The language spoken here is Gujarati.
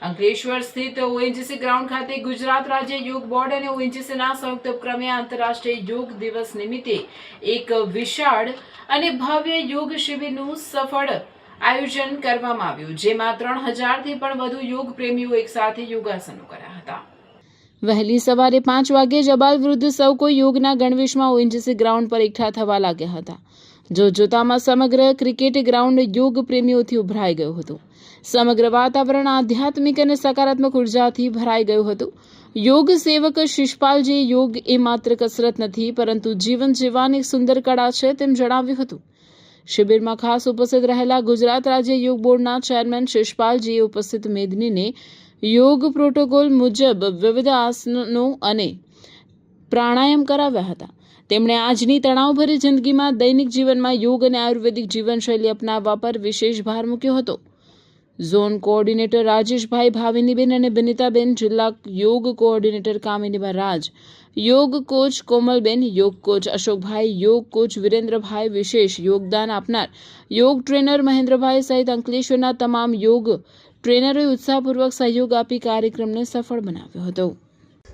અંકલેશ્વર સ્થિત ઓએનજીસી ગ્રાઉન્ડ ખાતે ગુજરાત રાજ્ય યોગ બોર્ડ અને ઓએનજીસીના સંયુક્ત ઉપક્રમે આંતરરાષ્ટ્રીય યોગ દિવસ નિમિત્તે એક વિશાળ અને ભવ્ય યોગ શિબિરનું સફળ આયોજન કરવામાં આવ્યું, જેમાં 3000થી પણ વધુ યોગ પ્રેમીઓ એકસાથે યોગાસનો કર્યા હતા। વહેલી સવારે 5 વાગે જબાલ વૃદ્ધ સૌ કોઈ યોગના ગણવેશમાં ઓએનજીસી ગ્રાઉન્ડ પર એકઠા થવા લાગ્યા હતા। જોતજોતામાં સમગ્ર ક્રિકેટ ગ્રાઉન્ડ યોગ પ્રેમીઓથી ઉભરાઈ ગયું હતું। સમગ્ર વાતાવરણ આધ્યાત્મિક અને સકારાત્મક ઉર્જાથી ભરાઈ ગયું હતું। યોગ સેવક શિષપાલજીએ યોગ એ માત્ર કસરત નથી, પરંતુ જીવન જીવવાની એક સુંદર કળા છે તેમ જણાવ્યું હતું। શિબિરમાં ખાસ ઉપસ્થિત રહેલા ગુજરાત રાજ્ય યોગ બોર્ડના ચેરમેન શિષપાલજીએ ઉપસ્થિત મેદનીને યોગ પ્રોટોકોલ મુજબ વિવિધ આસનો અને પ્રાણાયામ કરાવ્યા હતા। તેમણે આજની તણાવભરી જિંદગીમાં દૈનિક જીવનમાં યોગ અને આયુર્વેદિક જીવનશૈલી અપનાવવા પર વિશેષ ભાર મૂક્યો હતો। ઝોન કોઓર્ડિનેટર રાજેશભાઈ ભાવિનીબેન અને બિનિતાબેન, જિલ્લા યોગ કોઓર્ડિનેટર કામિનીબા રાજ, યોગ કોચ કોમલબેન, યોગ કોચ અશોકભાઈ, યોગ કોચ વિરેન્દ્રભાઈ, વિશેષ યોગદાન આપનાર યોગ ટ્રેનર મહેન્દ્રભાઈ સહિત અંકલેશ્વરના તમામ યોગ ટ્રેનરોએ ઉત્સાહપૂર્વક સહયોગ આપી કાર્યક્રમને સફળ બનાવ્યો હતો।